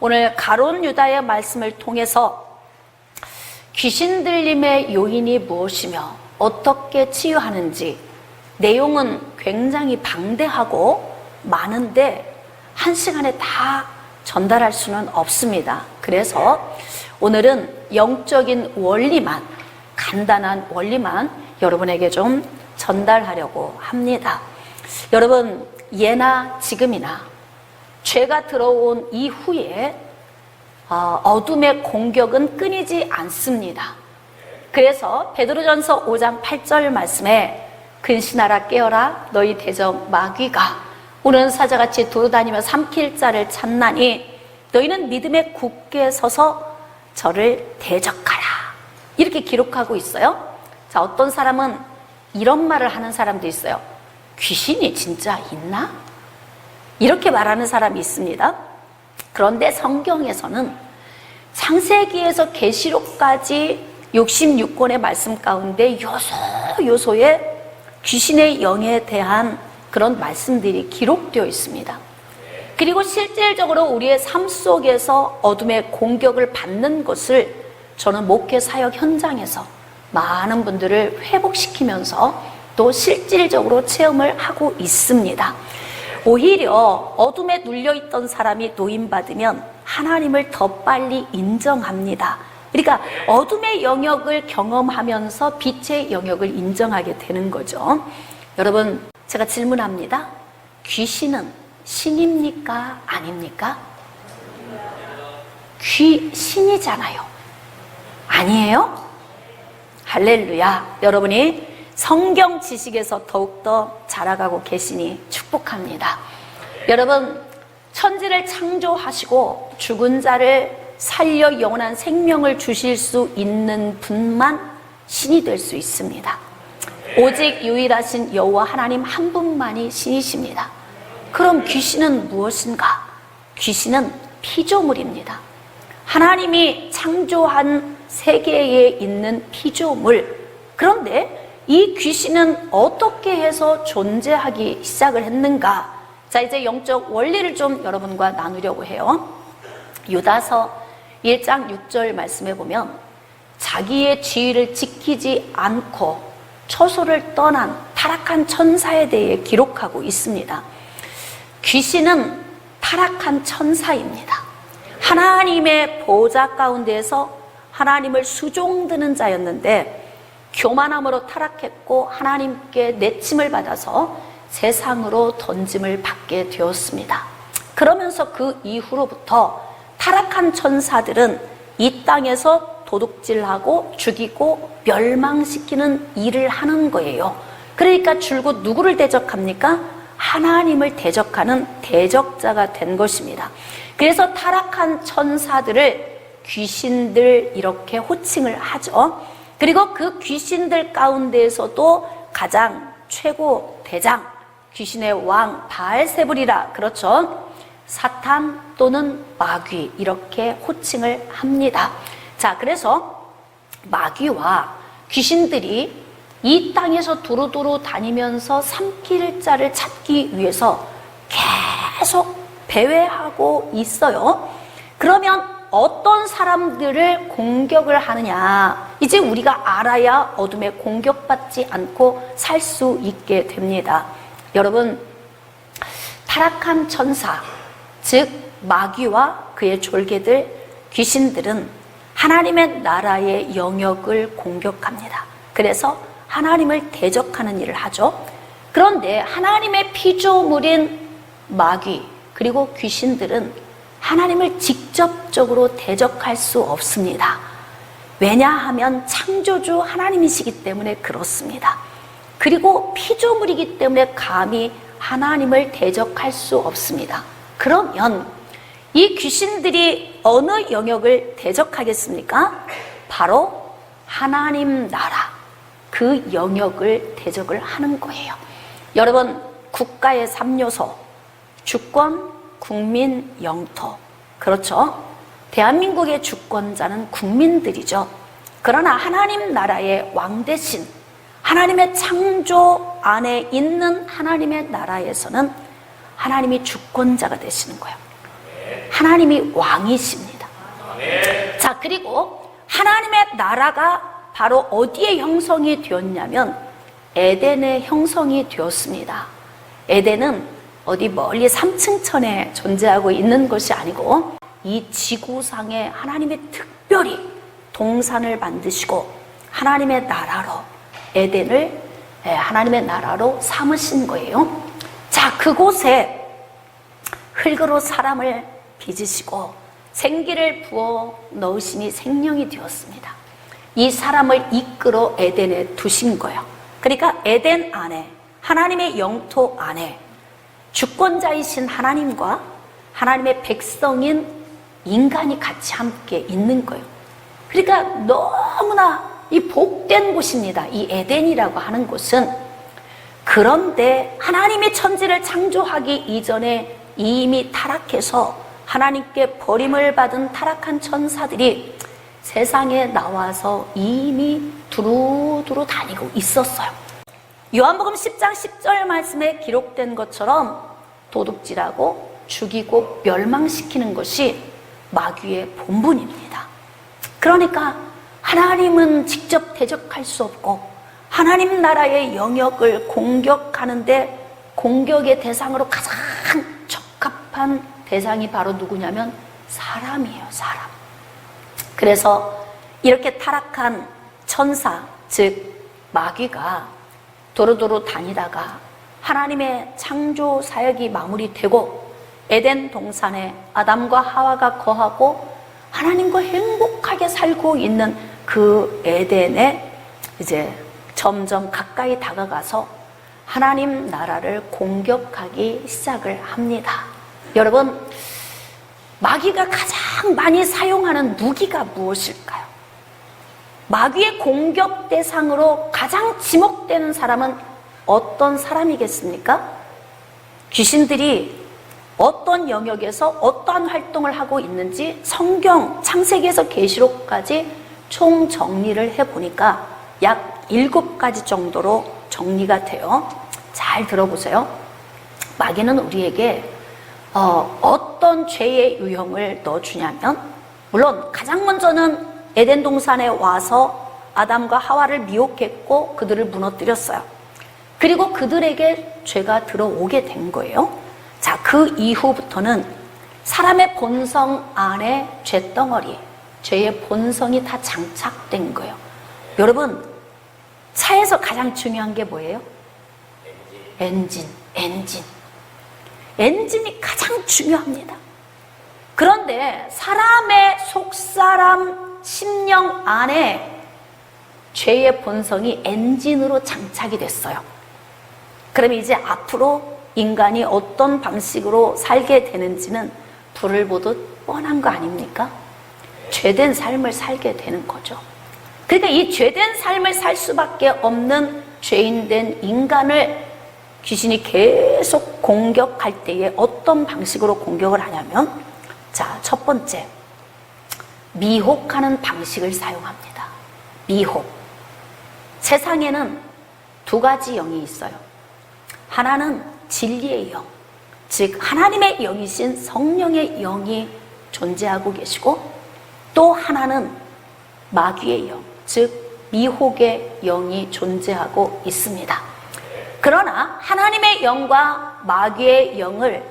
오늘 가룟 유다의 말씀을 통해서 귀신 들림의 요인이 무엇이며 어떻게 치유하는지 내용은 굉장히 방대하고 많은데 한 시간에 다 전달할 수는 없습니다. 그래서 오늘은 영적인 원리만, 간단한 원리만 여러분에게 좀 전달하려고 합니다. 여러분, 예나 지금이나 죄가 들어온 이후에 어둠의 공격은 끊이지 않습니다. 그래서 베드로전서 5장 8절 말씀에 근신하라 깨어라 너희 대적 마귀가 우는 사자같이 돌아다니며 삼킬 자를 찾나니 너희는 믿음에 굳게 서서 저를 대적하라 이렇게 기록하고 있어요. 자, 어떤 사람은 이런 말을 하는 사람도 있어요. 귀신이 진짜 있나? 이렇게 말하는 사람이 있습니다. 그런데 성경에서는 창세기에서 계시록까지 66권의 말씀 가운데 요소요소에 귀신의 영에 대한 그런 말씀들이 기록되어 있습니다. 그리고 실질적으로 우리의 삶 속에서 어둠의 공격을 받는 것을 저는 목회 사역 현장에서 많은 분들을 회복시키면서 또 실질적으로 체험을 하고 있습니다. 오히려 어둠에 눌려있던 사람이 노임받으면 하나님을 더 빨리 인정합니다. 그러니까 어둠의 영역을 경험하면서 빛의 영역을 인정하게 되는 거죠. 여러분, 제가 질문합니다. 귀신은 신입니까? 아닙니까? 귀신이잖아요. 아니에요? 할렐루야. 여러분이 성경 지식에서 더욱더 자라가고 계시니 축복합니다. 여러분, 천지를 창조하시고 죽은 자를 살려 영원한 생명을 주실 수 있는 분만 신이 될 수 있습니다. 오직 유일하신 여호와 하나님 한 분만이 신이십니다. 그럼 귀신은 무엇인가? 귀신은 피조물입니다. 하나님이 창조한 세계에 있는 피조물. 그런데 이 귀신은 어떻게 해서 존재하기 시작을 했는가? 자, 이제 영적 원리를 좀 여러분과 나누려고 해요. 유다서 1장 6절 말씀해 보면 자기의 지위를 지키지 않고 처소를 떠난 타락한 천사에 대해 기록하고 있습니다. 귀신은 타락한 천사입니다. 하나님의 보좌 가운데에서 하나님을 수종드는 자였는데 교만함으로 타락했고 하나님께 내침을 받아서 세상으로 던짐을 받게 되었습니다. 그러면서 그 이후로부터 타락한 천사들은 이 땅에서 도둑질하고 죽이고 멸망시키는 일을 하는 거예요. 그러니까 줄곧 누구를 대적합니까? 하나님을 대적하는 대적자가 된 것입니다. 그래서 타락한 천사들을 귀신들 이렇게 호칭을 하죠. 그리고 그 귀신들 가운데에서도 가장 최고 대장, 귀신의 왕 바알세불이라 그렇죠. 사탄 또는 마귀 이렇게 호칭을 합니다. 자, 그래서 마귀와 귀신들이 이 땅에서 두루두루 다니면서 삼킬 자를 찾기 위해서 계속 배회하고 있어요. 그러면 어떤 사람들을 공격을 하느냐, 이제 우리가 알아야 어둠에 공격받지 않고 살 수 있게 됩니다. 여러분, 타락한 천사, 즉 마귀와 그의 졸개들, 귀신들은 하나님의 나라의 영역을 공격합니다. 그래서 하나님을 대적하는 일을 하죠. 그런데 하나님의 피조물인 마귀 그리고 귀신들은 하나님을 직접적으로 대적할 수 없습니다. 왜냐하면 창조주 하나님이시기 때문에 그렇습니다. 그리고 피조물이기 때문에 감히 하나님을 대적할 수 없습니다. 그러면 이 귀신들이 어느 영역을 대적하겠습니까? 바로 하나님 나라, 그 영역을 대적을 하는 거예요. 여러분, 국가의 3요소, 주권, 국민, 영토. 그렇죠? 대한민국의 주권자는 국민들이죠. 그러나 하나님 나라의 왕 대신 하나님의 창조 안에 있는 하나님의 나라에서는 하나님이 주권자가 되시는 거예요. 하나님이 왕이십니다. 자, 그리고 하나님의 나라가 바로 어디에 형성이 되었냐면 에덴에 형성이 되었습니다. 에덴은 어디 멀리 3층천에 존재하고 있는 것이 아니고 이 지구상에 하나님이 특별히 동산을 만드시고 하나님의 나라로 에덴을 하나님의 나라로 삼으신 거예요. 자, 그곳에 흙으로 사람을 빚으시고 생기를 부어 넣으시니 생명이 되었습니다. 이 사람을 이끌어 에덴에 두신 거예요. 그러니까 에덴 안에 하나님의 영토 안에 주권자이신 하나님과 하나님의 백성인 인간이 같이 함께 있는 거예요. 그러니까 너무나 이 복된 곳입니다. 이 에덴이라고 하는 곳은. 그런데 하나님이 천지를 창조하기 이전에 이미 타락해서 하나님께 버림을 받은 타락한 천사들이 세상에 나와서 이미 두루두루 다니고 있었어요. 요한복음 10장 10절 말씀에 기록된 것처럼 도둑질하고 죽이고 멸망시키는 것이 마귀의 본분입니다. 그러니까 하나님은 직접 대적할 수 없고 하나님 나라의 영역을 공격하는데 공격의 대상으로 가장 적합한 대상이 바로 누구냐면 사람이에요. 사람. 그래서 이렇게 타락한 천사, 즉 마귀가 도로도로 다니다가 하나님의 창조 사역이 마무리되고 에덴 동산에 아담과 하와가 거하고 하나님과 행복하게 살고 있는 그 에덴에 이제 점점 가까이 다가가서 하나님 나라를 공격하기 시작을 합니다. 여러분, 마귀가 가장 많이 사용하는 무기가 무엇일까요? 마귀의 공격 대상으로 가장 지목되는 사람은 어떤 사람이겠습니까? 귀신들이 어떤 영역에서 어떠한 활동을 하고 있는지 성경 창세기에서 계시록까지 총 정리를 해보니까 약 7가지 정도로 정리가 돼요. 잘 들어보세요. 마귀는 우리에게 어떤 죄의 유형을 넣어주냐면, 물론 가장 먼저는 에덴 동산에 와서 아담과 하와를 미혹했고 그들을 무너뜨렸어요. 그리고 그들에게 죄가 들어오게 된 거예요. 자, 그 이후부터는 사람의 본성 안에 죄덩어리, 죄의 본성이 다 장착된 거예요. 여러분, 차에서 가장 중요한 게 뭐예요? 엔진이 가장 중요합니다. 그런데 사람의 속사람 심령 안에 죄의 본성이 엔진으로 장착이 됐어요. 그럼 이제 앞으로 인간이 어떤 방식으로 살게 되는지는 불을 보듯 뻔한 거 아닙니까? 죄된 삶을 살게 되는 거죠. 그러니까 이 죄된 삶을 살 수밖에 없는 죄인된 인간을 귀신이 계속 공격할 때에 어떤 방식으로 공격을 하냐면, 자, 첫 번째, 미혹하는 방식을 사용합니다. 미혹. 세상에는 2가지 영이 있어요. 하나는 진리의 영, 즉 하나님의 영이신 성령의 영이 존재하고 계시고, 또 하나는 마귀의 영, 즉 미혹의 영이 존재하고 있습니다. 그러나 하나님의 영과 마귀의 영을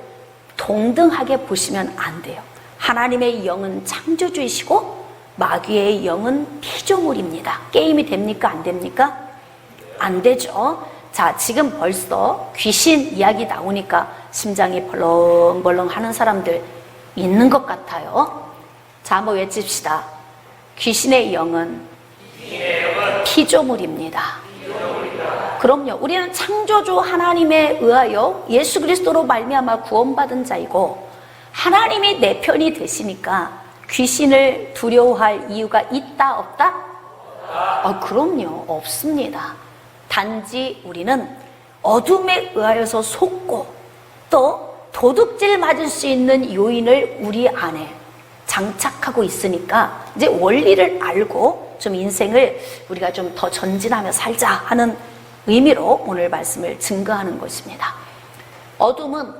동등하게 보시면 안 돼요. 하나님의 영은 창조주이시고 마귀의 영은 피조물입니다. 게임이 됩니까? 안 됩니까? 안 되죠. 자, 지금 벌써 귀신 이야기 나오니까 심장이 벌렁벌렁 하는 사람들 있는 것 같아요. 자, 한번 외칩시다. 귀신의 영은 피조물입니다. 그럼요. 우리는 창조주 하나님에 의하여 예수 그리스도로 말미암아 구원받은 자이고, 하나님이 내 편이 되시니까 귀신을 두려워할 이유가 있다 없다? 그럼요. 없습니다. 단지 우리는 어둠에 의하여서 속고 또 도둑질 맞을 수 있는 요인을 우리 안에 장착하고 있으니까 이제 원리를 알고 좀 인생을 우리가 좀 더 전진하며 살자 하는 의미로 오늘 말씀을 증거하는 것입니다. 어둠은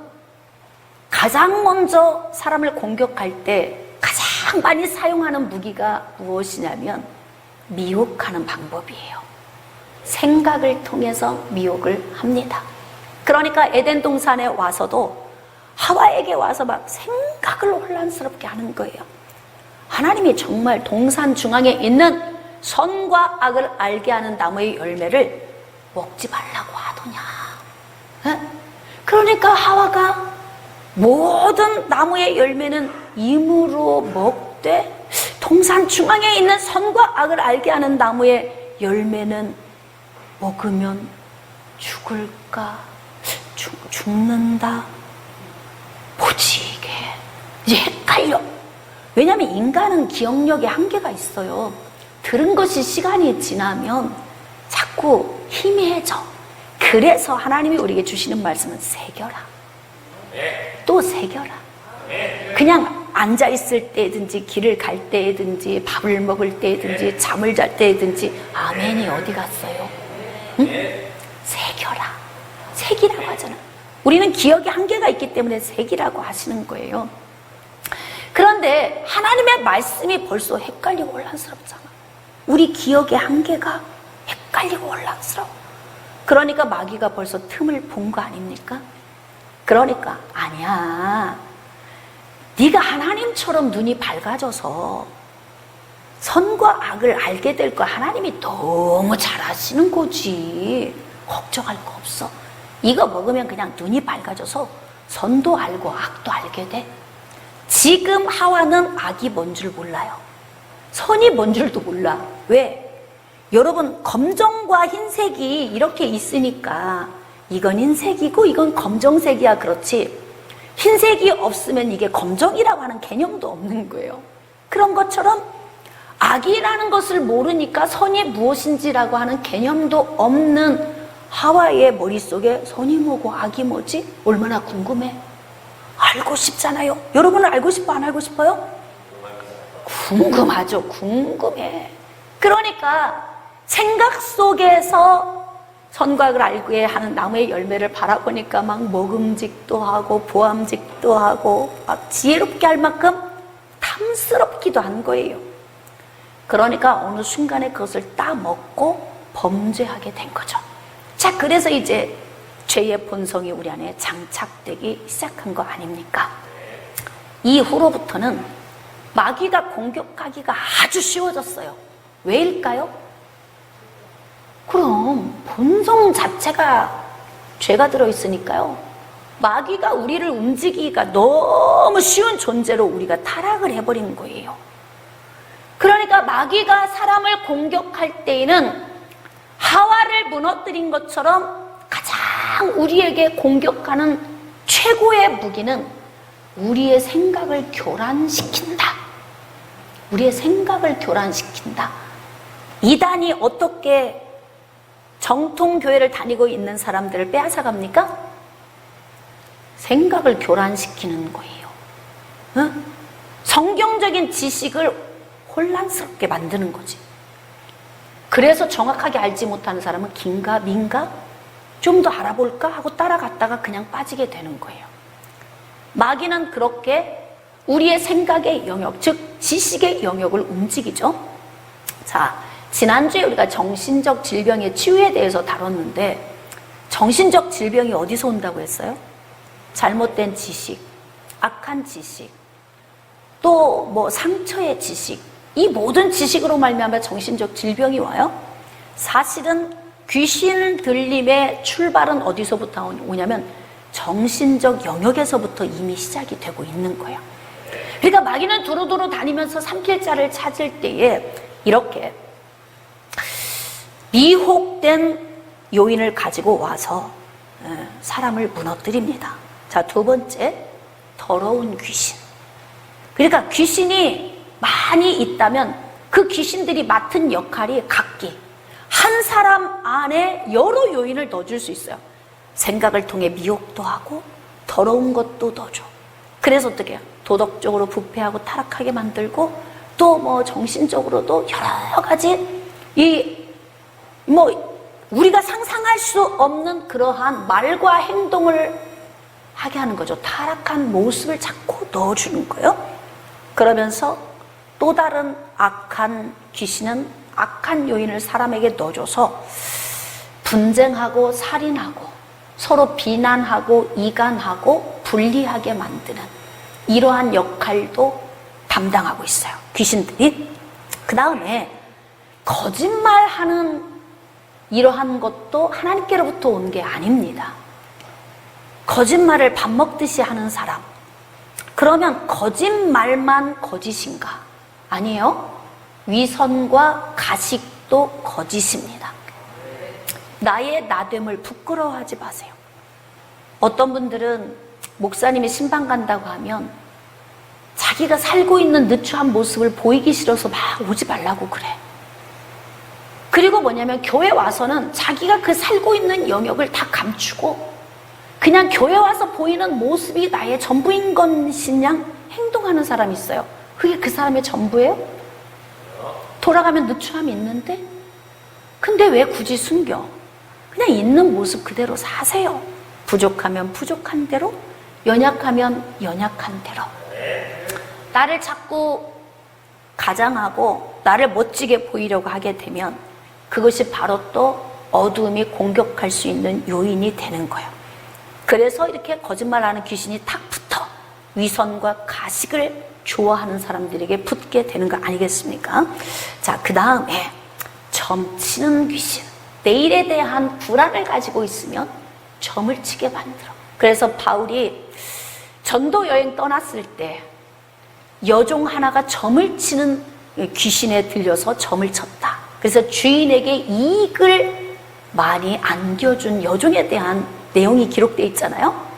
가장 먼저 사람을 공격할 때 가장 많이 사용하는 무기가 무엇이냐면 미혹하는 방법이에요. 생각을 통해서 미혹을 합니다. 그러니까 에덴 동산에 와서도 하와에게 와서 막 생각을 혼란스럽게 하는 거예요. 하나님이 정말 동산 중앙에 있는 선과 악을 알게 하는 나무의 열매를 먹지 말라고 하더냐. 에? 그러니까 하와가 모든 나무의 열매는 임으로 먹되 동산 중앙에 있는 선과 악을 알게 하는 나무의 열매는 먹으면 죽을까? 죽는다? 뭐지 이게? 이제 헷갈려. 왜냐하면 인간은 기억력에 한계가 있어요. 들은 것이 시간이 지나면 자꾸 희미해져. 그래서 하나님이 우리에게 주시는 말씀은 새겨라. 또 새겨라. 그냥 앉아있을 때든지 길을 갈 때든지 밥을 먹을 때든지 잠을 잘 때든지 아멘이 어디 갔어요? 응? 새겨라. 새기라고 하잖아. 우리는 기억에 한계가 있기 때문에 새기라고 하시는 거예요. 그런데 하나님의 말씀이 벌써 헷갈리고 혼란스럽잖아. 우리 기억의 한계가 헷갈리고 혼란스러워. 그러니까 마귀가 벌써 틈을 본 거 아닙니까? 그러니까 아니야. 네가 하나님처럼 눈이 밝아져서 선과 악을 알게 될 거 하나님이 너무 잘 아시는 거지. 걱정할 거 없어. 이거 먹으면 그냥 눈이 밝아져서 선도 알고 악도 알게 돼. 지금 하와는 악이 뭔 줄 몰라요. 선이 뭔 줄도 몰라. 왜? 여러분 검정과 흰색이 이렇게 있으니까 이건 흰색이고 이건 검정색이야. 그렇지 흰색이 없으면 이게 검정이라고 하는 개념도 없는 거예요. 그런 것처럼 악이라는 것을 모르니까 선이 무엇인지라고 하는 개념도 없는 하와의 머릿속에 선이 뭐고 악이 뭐지? 얼마나 궁금해. 알고 싶잖아요. 여러분은 알고 싶어 안 알고 싶어요? 궁금하죠. 궁금해. 그러니까 생각 속에서 선과 악을 알게 하는 나무의 열매를 바라보니까 막 먹음직도 하고 보암직도 하고 막 지혜롭게 할 만큼 탐스럽기도 한 거예요. 그러니까 어느 순간에 그것을 따먹고 범죄하게 된 거죠. 자, 그래서 이제 죄의 본성이 우리 안에 장착되기 시작한 거 아닙니까? 이후로부터는 마귀가 공격하기가 아주 쉬워졌어요. 왜일까요? 그럼 본성 자체가 죄가 들어있으니까요. 마귀가 우리를 움직이기가 너무 쉬운 존재로 우리가 타락을 해버린 거예요. 그러니까 마귀가 사람을 공격할 때에는 하와를 무너뜨린 것처럼 가장 우리에게 공격하는 최고의 무기는 우리의 생각을 교란시킨다. 우리의 생각을 교란시킨다. 이단이 어떻게 정통교회를 다니고 있는 사람들을 빼앗아갑니까? 생각을 교란시키는 거예요. 응? 성경적인 지식을 혼란스럽게 만드는 거지. 그래서 정확하게 알지 못하는 사람은 긴가 민가 좀 더 알아볼까 하고 따라갔다가 그냥 빠지게 되는 거예요. 마귀는 그렇게 우리의 생각의 영역, 즉 지식의 영역을 움직이죠. 자, 지난주에 우리가 정신적 질병의 치유에 대해서 다뤘는데 정신적 질병이 어디서 온다고 했어요? 잘못된 지식, 악한 지식, 또 뭐 상처의 지식, 이 모든 지식으로 말미암아 정신적 질병이 와요. 사실은 귀신 들림의 출발은 어디서부터 오냐면 정신적 영역에서부터 이미 시작이 되고 있는 거예요. 그러니까 마귀는 두루두루 다니면서 삼킬자를 찾을 때에 이렇게 미혹된 요인을 가지고 와서 사람을 무너뜨립니다. 자, 두 번째, 더러운 귀신. 그러니까 귀신이 많이 있다면 그 귀신들이 맡은 역할이 각기 한 사람 안에 여러 요인을 넣어줄 수 있어요. 생각을 통해 미혹도 하고 더러운 것도 넣어줘. 그래서 어떻게 해요? 도덕적으로 부패하고 타락하게 만들고 또 뭐 정신적으로도 여러 가지 우리가 상상할 수 없는 그러한 말과 행동을 하게 하는 거죠. 타락한 모습을 자꾸 넣어주는 거예요. 그러면서 또 다른 악한 귀신은 악한 요인을 사람에게 넣어줘서 분쟁하고 살인하고 서로 비난하고 이간하고 분리하게 만드는 이러한 역할도 담당하고 있어요. 귀신들이. 그 다음에 거짓말하는 이러한 것도 하나님께로부터 온 게 아닙니다. 거짓말을 밥 먹듯이 하는 사람. 그러면 거짓말만 거짓인가? 아니에요. 위선과 가식도 거짓입니다. 나의 나됨을 부끄러워하지 마세요. 어떤 분들은 목사님이 신방 간다고 하면 자기가 살고 있는 느추한 모습을 보이기 싫어서 막 오지 말라고 그래. 그리고 뭐냐면 교회 와서는 자기가 그 살고 있는 영역을 다 감추고 그냥 교회 와서 보이는 모습이 나의 전부인 것이냥 행동하는 사람이 있어요. 그게 그 사람의 전부예요? 돌아가면 느추함이 있는데? 근데 왜 굳이 숨겨? 그냥 있는 모습 그대로 사세요. 부족하면 부족한 대로, 연약하면 연약한 대로. 나를 자꾸 가장하고 나를 멋지게 보이려고 하게 되면 그것이 바로 또 어두움이 공격할 수 있는 요인이 되는 거예요. 그래서 이렇게 거짓말하는 귀신이 탁 붙어 위선과 가식을 좋아하는 사람들에게 붙게 되는 거 아니겠습니까? 자, 그 다음에 점치는 귀신. 내일에 대한 불안을 가지고 있으면 점을 치게 만들어. 그래서 바울이 전도 여행 떠났을 때 여종 하나가 점을 치는 귀신에 들려서 점을 쳤다. 그래서 주인에게 이익을 많이 안겨준 여종에 대한 내용이 기록되어 있잖아요.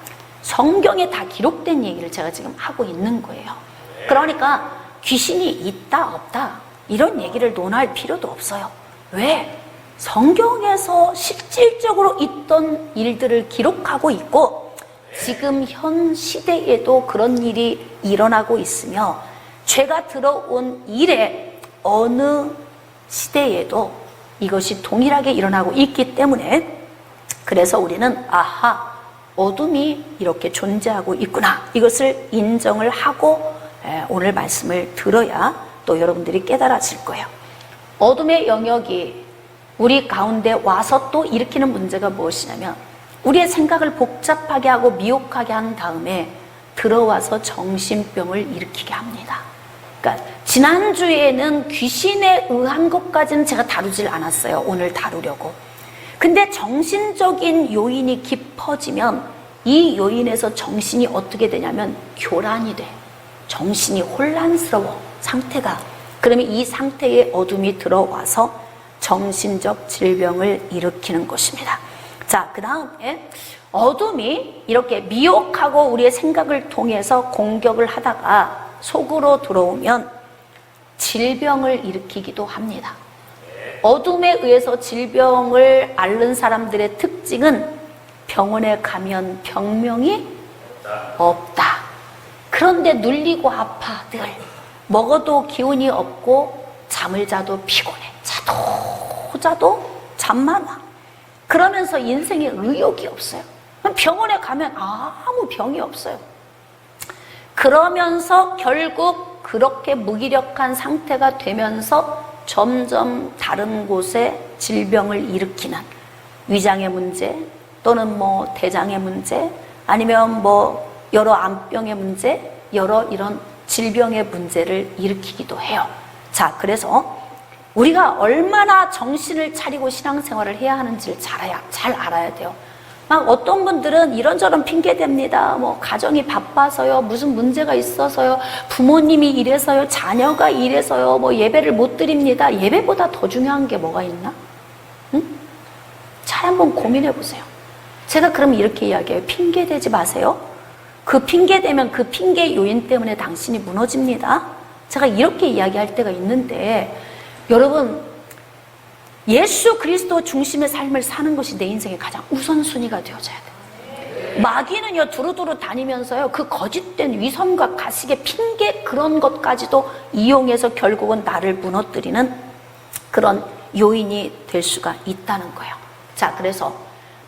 성경에 다 기록된 얘기를 제가 지금 하고 있는 거예요. 그러니까 귀신이 있다 없다 이런 얘기를 논할 필요도 없어요. 왜? 성경에서 실질적으로 있던 일들을 기록하고 있고 지금 현 시대에도 그런 일이 일어나고 있으며 죄가 들어온 이래 어느 시대에도 이것이 동일하게 일어나고 있기 때문에 그래서 우리는 아하, 어둠이 이렇게 존재하고 있구나 이것을 인정을 하고 오늘 말씀을 들어야 또 여러분들이 깨달아질 거예요. 어둠의 영역이 우리 가운데 와서 또 일으키는 문제가 무엇이냐면 우리의 생각을 복잡하게 하고 미혹하게 한 다음에 들어와서 정신병을 일으키게 합니다. 그러니까 지난주에는 귀신에 의한 것까지는 제가 다루질 않았어요. 오늘 다루려고. 근데 정신적인 요인이 깊어지면 이 요인에서 정신이 어떻게 되냐면 교란이 돼. 정신이 혼란스러워. 상태가. 그러면 이 상태에 어둠이 들어와서 정신적 질병을 일으키는 것입니다. 자, 그 다음에 어둠이 이렇게 미혹하고 우리의 생각을 통해서 공격을 하다가 속으로 들어오면 질병을 일으키기도 합니다. 어둠에 의해서 질병을 앓는 사람들의 특징은 병원에 가면 병명이 없다. 그런데 눌리고 아파 늘. 먹어도 기운이 없고 잠을 자도 피곤해. 자도 잠만 와. 그러면서 인생에 의욕이 없어요. 병원에 가면 아무 병이 없어요. 그러면서 결국 그렇게 무기력한 상태가 되면서 점점 다른 곳에 질병을 일으키는 위장의 문제 또는 뭐 대장의 문제 아니면 뭐 여러 암병의 문제 여러 이런 질병의 문제를 일으키기도 해요. 자, 그래서 우리가 얼마나 정신을 차리고 신앙생활을 해야 하는지를 잘 알아야 돼요. 막 어떤 분들은 이런저런 핑계 댑니다. 뭐 가정이 바빠서요, 무슨 문제가 있어서요, 부모님이 이래서요, 자녀가 이래서요, 뭐 예배를 못 드립니다. 예배보다 더 중요한 게 뭐가 있나? 응? 잘 한번 고민해 보세요. 제가 그럼 이렇게 이야기해요. 핑계 대지 마세요. 그 핑계 대면 그 핑계 요인 때문에 당신이 무너집니다. 제가 이렇게 이야기할 때가 있는데 여러분, 예수 그리스도 중심의 삶을 사는 것이 내 인생의 가장 우선순위가 되어져야 돼요. 마귀는요, 두루두루 다니면서요, 그 거짓된 위선과 가식의 핑계 그런 것까지도 이용해서 결국은 나를 무너뜨리는 그런 요인이 될 수가 있다는 거예요. 자, 그래서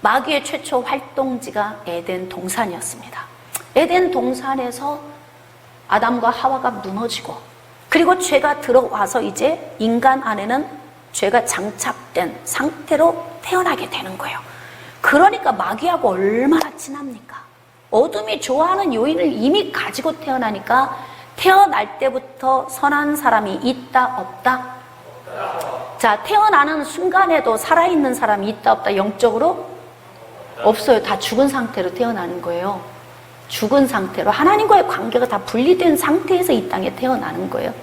마귀의 최초 활동지가 에덴 동산이었습니다. 에덴 동산에서 아담과 하와가 무너지고, 그리고 죄가 들어와서 이제 인간 안에는 죄가 장착된 상태로 태어나게 되는 거예요. 그러니까 마귀하고 얼마나 친합니까? 어둠이 좋아하는 요인을 이미 가지고 태어나니까 태어날 때부터 선한 사람이 있다 없다? 자, 태어나는 순간에도 살아있는 사람이 있다 없다? 영적으로? 없어요. 다 죽은 상태로 태어나는 거예요. 죽은 상태로 하나님과의 관계가 다 분리된 상태에서 이 땅에 태어나는 거예요.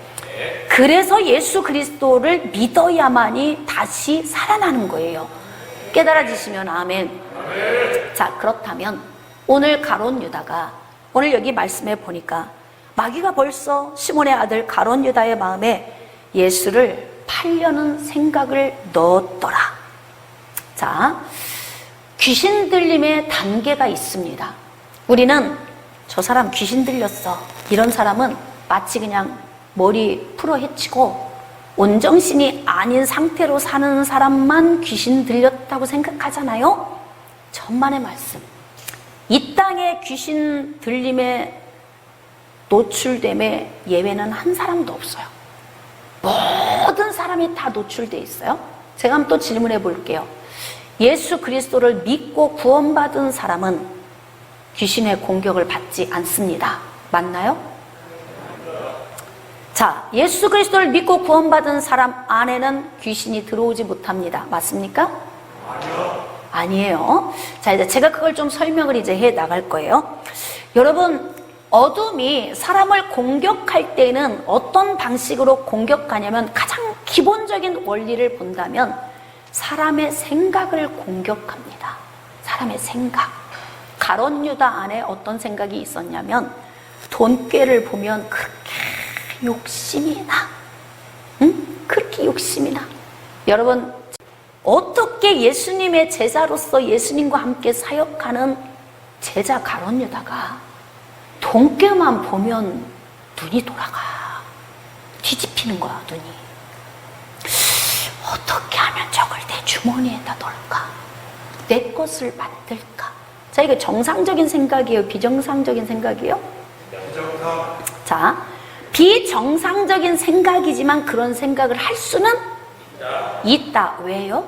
그래서 예수 그리스도를 믿어야만이 다시 살아나는 거예요. 깨달아지시면 아멘. 자, 그렇다면 오늘 가룟 유다가, 오늘 여기 말씀해 보니까 마귀가 벌써 시몬의 아들 가룟 유다의 마음에 예수를 팔려는 생각을 넣었더라. 자, 귀신 들림의 단계가 있습니다. 우리는 저 사람 귀신 들렸어, 이런 사람은 마치 그냥 머리 풀어 헤치고 온정신이 아닌 상태로 사는 사람만 귀신 들렸다고 생각하잖아요. 천만의 말씀. 이 땅에 귀신 들림에 노출됨에 예외는 한 사람도 없어요. 모든 사람이 다 노출돼 있어요. 제가 한번 또 질문해 볼게요. 예수 그리스도를 믿고 구원받은 사람은 귀신의 공격을 받지 않습니다. 맞나요? 자, 예수 그리스도를 믿고 구원받은 사람 안에는 귀신이 들어오지 못합니다. 맞습니까? 아니에요. 자, 이제 제가 그걸 좀 설명을 이제 해 나갈 거예요. 여러분, 어둠이 사람을 공격할 때는 어떤 방식으로 공격하냐면, 가장 기본적인 원리를 본다면 사람의 생각을 공격합니다. 사람의 생각. 가룟 유다 안에 어떤 생각이 있었냐면, 돈꾀를 보면 그렇게 욕심이 나. 응? 그렇게 욕심이 나. 여러분, 어떻게 예수님의 제자로서 예수님과 함께 사역하는 제자 가룟 유다가 돈꾀만 보면 눈이 돌아가. 뒤집히는 거야, 눈이. 어떻게 하면 저걸 내 주머니에다 넣을까? 내 것을 만들까? 자, 이거 정상적인 생각이에요? 비정상적인 생각이에요? 자, 비정상적인 생각이지만 그런 생각을 할 수는 있다. 왜요?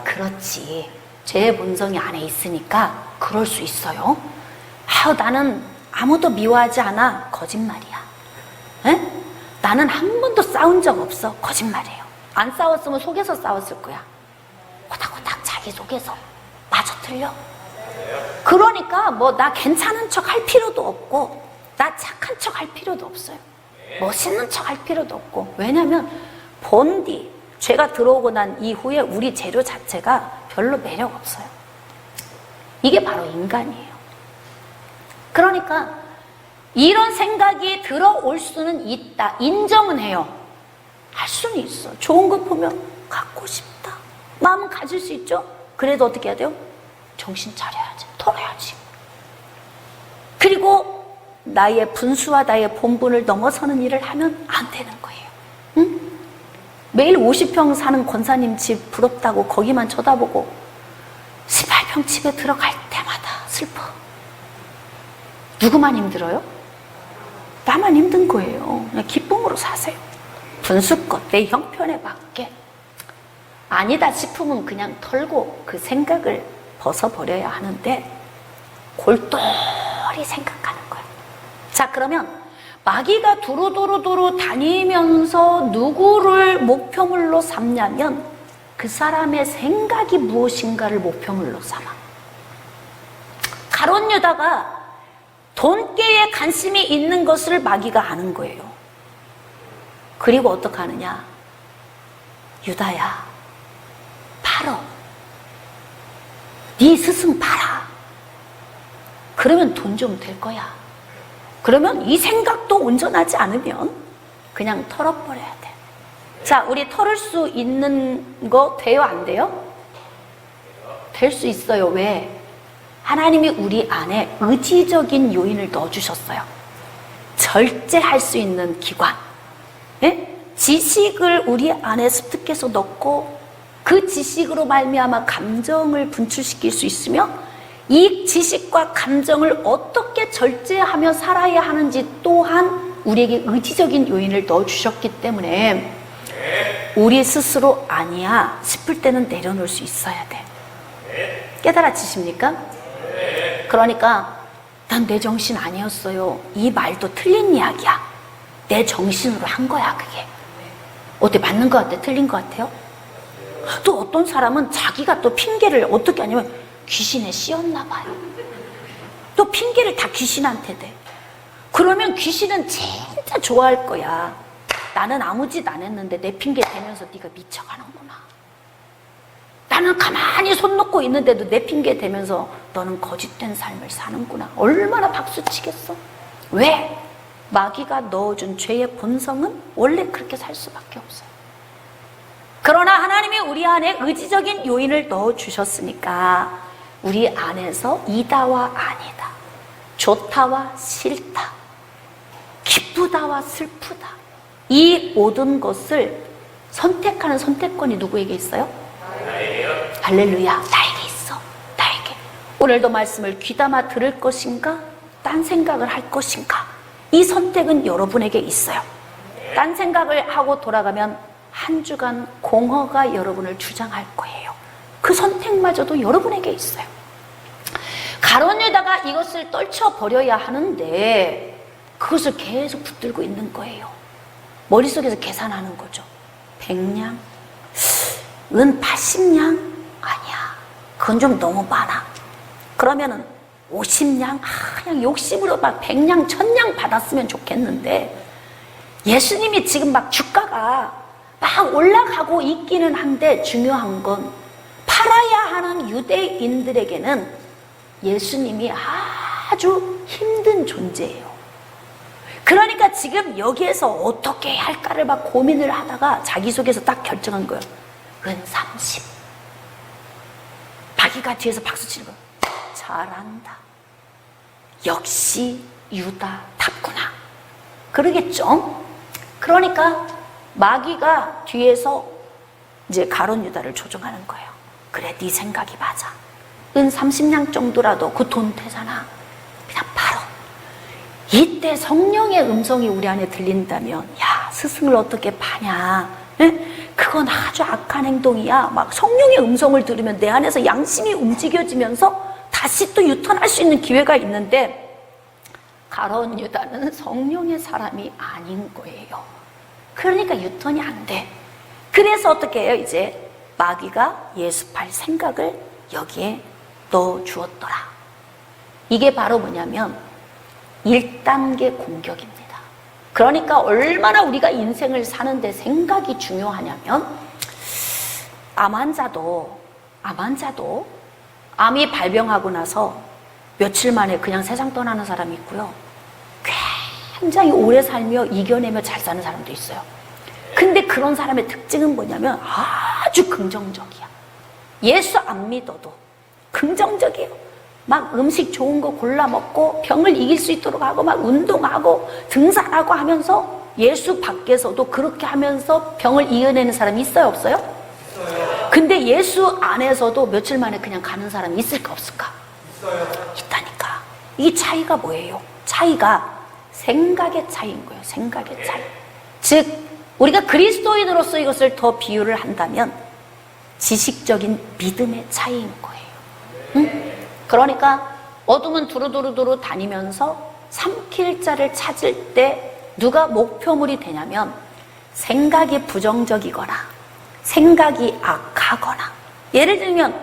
그렇지. 죄의 본성이 안에 있으니까 그럴 수 있어요. 나는 아무도 미워하지 않아. 거짓말이야. 에? 나는 한 번도 싸운 적 없어. 거짓말이에요. 안 싸웠으면 속에서 싸웠을 거야. 호닥호닥 자기 속에서. 맞아, 틀려? 그러니까 뭐 나 괜찮은 척 할 필요도 없고, 나 착한 척 할 필요도 없어요. 멋있는 척 할 필요도 없고. 왜냐면 본디, 죄가 들어오고 난 이후에 우리 재료 자체가 별로 매력 없어요. 이게 바로 인간이에요. 그러니까 이런 생각이 들어올 수는 있다. 인정은 해요. 할 수는 있어. 좋은 거 보면 갖고 싶다. 마음은 가질 수 있죠. 그래도 어떻게 해야 돼요? 정신 차려야지. 털어야지. 그리고 나의 분수와 나의 본분을 넘어서는 일을 하면 안 되는 거예요. 응? 매일 50평 사는 권사님 집 부럽다고 거기만 쳐다보고 18평 집에 들어갈 때마다 슬퍼. 누구만 힘들어요? 나만 힘든 거예요. 그냥 기쁨으로 사세요. 분수껏 내 형편에 맞게. 아니다 싶으면 그냥 털고 그 생각을 벗어버려야 하는데 골똘히 생각하는 거예요. 자, 그러면 마귀가 두루두루 다니면서 누구를 목표물로 삼냐면 그 사람의 생각이 무엇인가를 목표물로 삼아. 가룟 유다가 돈깨에 관심이 있는 것을 마귀가 아는 거예요. 그리고 어떻게 하느냐? 유다야, 팔어. 네 스승 팔아. 그러면 돈 좀 될 거야. 그러면 이 생각도 온전하지 않으면 그냥 털어버려야 돼. 자, 우리 털을 수 있는 거 돼요? 안 돼요? 될 수 있어요. 왜? 하나님이 우리 안에 의지적인 요인을 넣어주셨어요. 절제할 수 있는 기관. 예? 지식을 우리 안에 습득해서 넣고 그 지식으로 말미암아 감정을 분출시킬 수 있으며 이 지식과 감정을 어떻게 절제하며 살아야 하는지 또한 우리에게 의지적인 요인을 넣어주셨기 때문에 우리 스스로 아니야 싶을 때는 내려놓을 수 있어야 돼. 깨달아지십니까? 그러니까 난 내 정신 아니었어요, 이 말도 틀린 이야기야. 내 정신으로 한 거야. 그게 어때, 맞는 것 같아, 틀린 것 같아요? 또 어떤 사람은 자기가 또 핑계를 어떻게 하냐면 귀신에 씌었나 봐요. 또 핑계를 다 귀신한테 대. 그러면 귀신은 진짜 좋아할 거야. 나는 아무 짓 안 했는데 내 핑계 대면서 네가 미쳐가는구나. 나는 가만히 손 놓고 있는데도 내 핑계 대면서 너는 거짓된 삶을 사는구나. 얼마나 박수치겠어. 왜? 마귀가 넣어준 죄의 본성은 원래 그렇게 살 수밖에 없어요. 그러나 하나님이 우리 안에 의지적인 요인을 넣어주셨으니까 우리 안에서 이다와 아니다, 좋다와 싫다, 기쁘다와 슬프다, 이 모든 것을 선택하는 선택권이 누구에게 있어요? 할렐루야, 나에게 있어. 나에게. 오늘도 말씀을 귀담아 들을 것인가, 딴 생각을 할 것인가, 이 선택은 여러분에게 있어요. 딴 생각을 하고 돌아가면 한 주간 공허가 여러분을 주장할 거예요. 그 선택마저도 여러분에게 있어요. 가론유다가 이것을 떨쳐버려야 하는데 그것을 계속 붙들고 있는 거예요. 머릿속에서 계산하는 거죠. 100냥? 은 80냥? 아니야, 그건 좀 너무 많아. 그러면은 50냥? 그냥 욕심으로 막 100냥, 1000냥 받았으면 좋겠는데 예수님이 지금 막 주가가 막 올라가고 있기는 한데 중요한 건 팔아야 하는 유대인들에게는 예수님이 아주 힘든 존재예요. 그러니까 지금 여기에서 어떻게 할까를 막 고민을 하다가 자기 속에서 딱 결정한 거예요. 은 30. 마귀가 뒤에서 박수치는 거예요. 잘한다. 역시 유다답구나. 그러겠죠? 그러니까 마귀가 뒤에서 이제 가론 유다를 조종하는 거예요. 그래, 네 생각이 맞아. 은 30냥 정도라도 그 돈 되잖아. 그냥 팔어. 이때 성령의 음성이 우리 안에 들린다면, 야, 스승을 어떻게 파냐? 에? 그건 아주 악한 행동이야. 막 성령의 음성을 들으면 내 안에서 양심이 움직여지면서 다시 또 유턴할 수 있는 기회가 있는데 가론 유다는 성령의 사람이 아닌 거예요. 그러니까 유턴이 안 돼. 그래서 어떻게 해요? 이제 마귀가 예수팔 생각을 여기에 넣어 주었더라. 이게 바로 뭐냐면 1단계 공격입니다. 그러니까 얼마나 우리가 인생을 사는데 생각이 중요하냐면 암 환자도 암이 발병하고 나서 며칠 만에 그냥 세상 떠나는 사람이 있고요. 굉장히 오래 살며 이겨내며 잘 사는 사람도 있어요. 근데 그런 사람의 특징은 뭐냐면 아주 긍정적이야. 예수 안 믿어도 긍정적이에요. 막 음식 좋은 거 골라 먹고 병을 이길 수 있도록 하고 막 운동하고 등산하고 하면서 예수 밖에서도 그렇게 하면서 병을 이겨내는 사람이 있어요, 없어요? 있어요. 근데 예수 안에서도 며칠 만에 그냥 가는 사람이 있을까 없을까? 있어요. 있다니까. 이 차이가 뭐예요? 차이가 생각의 차이인 거예요. 생각의 차이. 즉 우리가 그리스도인으로서 이것을 더 비유를 한다면 지식적인 믿음의 차이인 거예요. 응? 그러니까 어둠은 두루두루 다니면서 삼킬 자를 찾을 때 누가 목표물이 되냐면 생각이 부정적이거나 생각이 악하거나, 예를 들면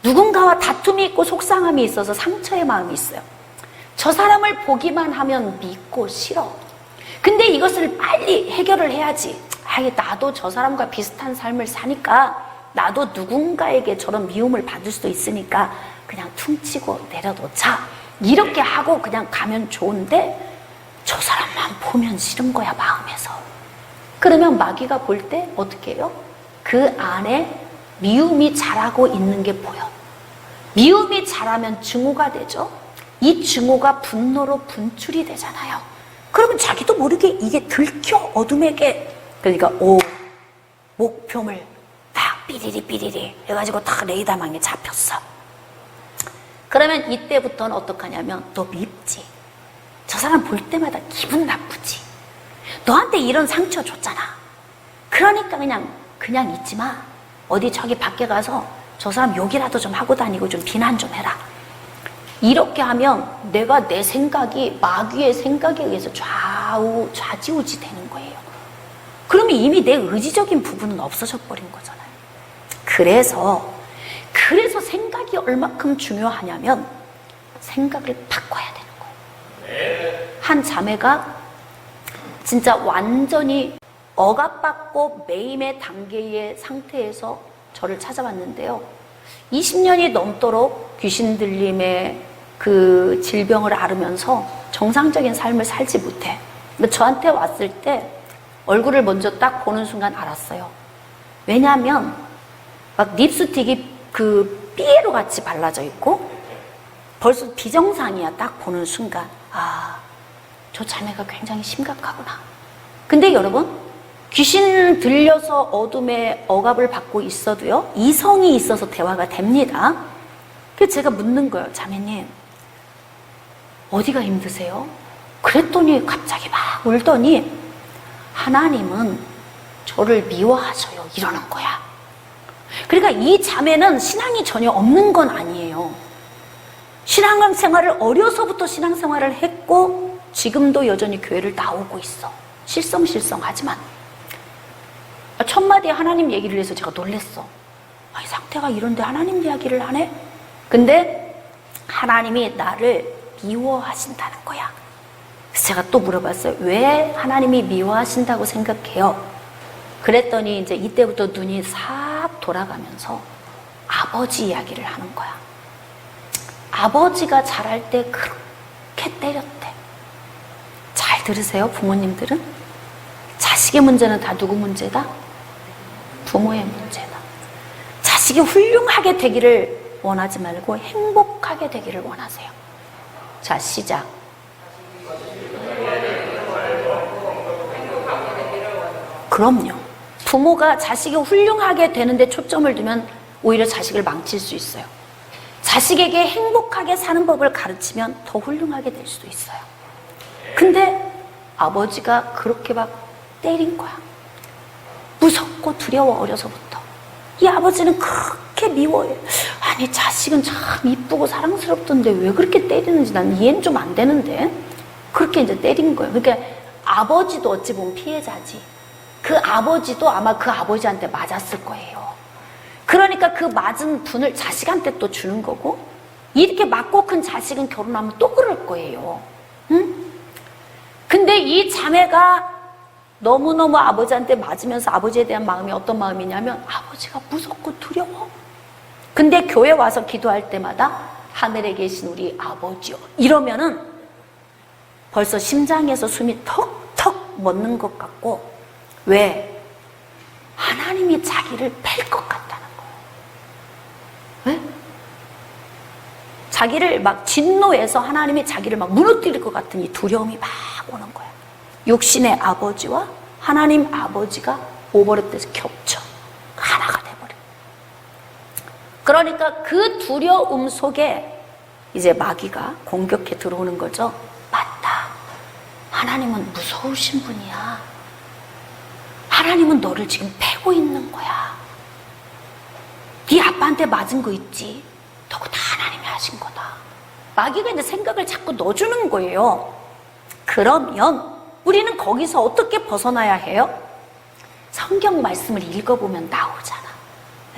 누군가와 다툼이 있고 속상함이 있어서 상처의 마음이 있어요. 저 사람을 보기만 하면 믿고 싫어. 근데 이것을 빨리 해결을 해야지. 나도 저 사람과 비슷한 삶을 사니까 나도 누군가에게 저런 미움을 받을 수도 있으니까 그냥 퉁치고 내려놓자. 이렇게 하고 그냥 가면 좋은데 저 사람만 보면 싫은 거야, 마음에서. 그러면 마귀가 볼 때 어떻게 해요? 그 안에 미움이 자라고 있는 게 보여. 미움이 자라면 증오가 되죠. 이 증오가 분노로 분출이 되잖아요. 그러면 자기도 모르게 이게 들켜, 어둠에게. 그러니까 목표물 딱 삐리리 삐리리 해가지고 다 레이더망에 잡혔어. 그러면 이때부터는 어떡하냐면 너 밉지. 저 사람 볼 때마다 기분 나쁘지. 너한테 이런 상처 줬잖아. 그러니까 그냥 있지 마. 어디 저기 밖에 가서 저 사람 욕이라도 좀 하고 다니고 좀 비난 좀 해라. 이렇게 하면 내가 내 생각이 마귀의 생각에 의해서 좌지우지 되는 거예요. 그러면 이미 내 의지적인 부분은 없어져 버린 거잖아요. 그래서 생각이 얼마큼 중요하냐면 생각을 바꿔야 되는 거예요. 한 자매가 진짜 완전히 억압받고 매임의 단계의 상태에서 저를 찾아왔는데요. 20년이 넘도록 귀신 들림의 그 질병을 앓으면서 정상적인 삶을 살지 못해. 근데 저한테 왔을 때 얼굴을 먼저 딱 보는 순간 알았어요. 왜냐하면 막 립스틱이 그 삐에로 같이 발라져 있고 벌써 비정상이야. 딱 보는 순간 저 자매가 굉장히 심각하구나. 근데 여러분, 귀신 들려서 어둠의 억압을 받고 있어도요, 이성이 있어서 대화가 됩니다. 그래서 제가 묻는 거예요. 자매님, 어디가 힘드세요? 그랬더니 갑자기 막 울더니 하나님은 저를 미워하셔요. 이러는 거야. 그러니까 이 자매는 신앙이 전혀 없는 건 아니에요. 신앙생활을 어려서부터 신앙생활을 했고 지금도 여전히 교회를 나오고 있어. 실성하지만 첫 마디에 하나님 얘기를 해서 제가 놀랬어. 이 상태가 이런데 하나님 이야기를 하네? 근데 하나님이 나를 미워하신다는 거야. 그래서 제가 또 물어봤어요. 왜 하나님이 미워하신다고 생각해요? 그랬더니 이제 이때부터 눈이 싹 돌아가면서 아버지 이야기를 하는 거야. 아버지가 자랄 때 그렇게 때렸대. 잘 들으세요, 부모님들은? 자식의 문제는 다 누구 문제다? 부모의 문제다. 자식이 훌륭하게 되기를 원하지 말고 행복하게 되기를 원하세요. 자, 시작. 그럼요. 부모가 자식이 훌륭하게 되는데 초점을 두면 오히려 자식을 망칠 수 있어요. 자식에게 행복하게 사는 법을 가르치면 더 훌륭하게 될 수도 있어요. 근데 아버지가 그렇게 막 때린 거야. 무섭고 두려워, 어려서부터. 이 아버지는 그렇게 미워해. 아니, 자식은 참 이쁘고 사랑스럽던데 왜 그렇게 때리는지 난 이해는 좀 안 되는데. 그렇게 이제 때린 거예요. 그러니까 아버지도 어찌 보면 피해자지. 그 아버지도 아마 그 아버지한테 맞았을 거예요. 그러니까 그 맞은 분을 자식한테 또 주는 거고, 이렇게 맞고 큰 자식은 결혼하면 또 그럴 거예요. 응? 근데 이 자매가 너무너무 아버지한테 맞으면서 아버지에 대한 마음이 어떤 마음이냐면 아버지가 무섭고 두려워. 근데 교회 와서 기도할 때마다 하늘에 계신 우리 아버지요 이러면은 벌써 심장에서 숨이 턱턱 멎는 것 같고, 왜? 하나님이 자기를 팰 것 같다는 거예요. 왜? 자기를 막 진노해서 하나님이 자기를 막 무너뜨릴 것 같은 이 두려움이 막 오는 거야. 육신의 아버지와 하나님 아버지가 오버랩돼서 겹쳐 하나가 돼버려. 그러니까 그 두려움 속에 이제 마귀가 공격해 들어오는 거죠. 맞다. 하나님은 무서우신 분이야. 하나님은 너를 지금 패고 있는 거야. 네 아빠한테 맞은 거 있지? 그거 다 하나님이 하신 거다. 마귀가 이제 생각을 자꾸 넣어주는 거예요. 그러면 우리는 거기서 어떻게 벗어나야 해요? 성경 말씀을 읽어보면 나오잖아.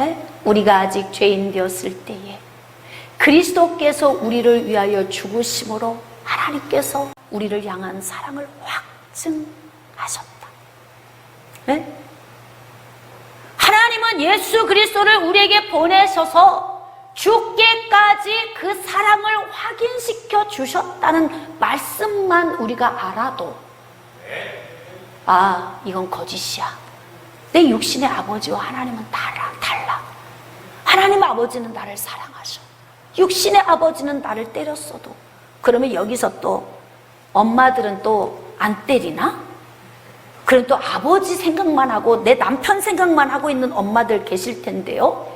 에? 우리가 아직 죄인 되었을 때에 그리스도께서 우리를 위하여 죽으심으로 하나님께서 우리를 향한 사랑을 확증하셨다. 에? 하나님은 예수 그리스도를 우리에게 보내셔서 죽게까지 그 사랑을 확인시켜 주셨다는 말씀만 우리가 알아도 이건 거짓이야. 내 육신의 아버지와 하나님은 달라. 하나님 아버지는 나를 사랑하셔. 육신의 아버지는 나를 때렸어도. 그러면 여기서 또 엄마들은 또 안 때리나? 그럼 또 아버지 생각만 하고 내 남편 생각만 하고 있는 엄마들 계실 텐데요.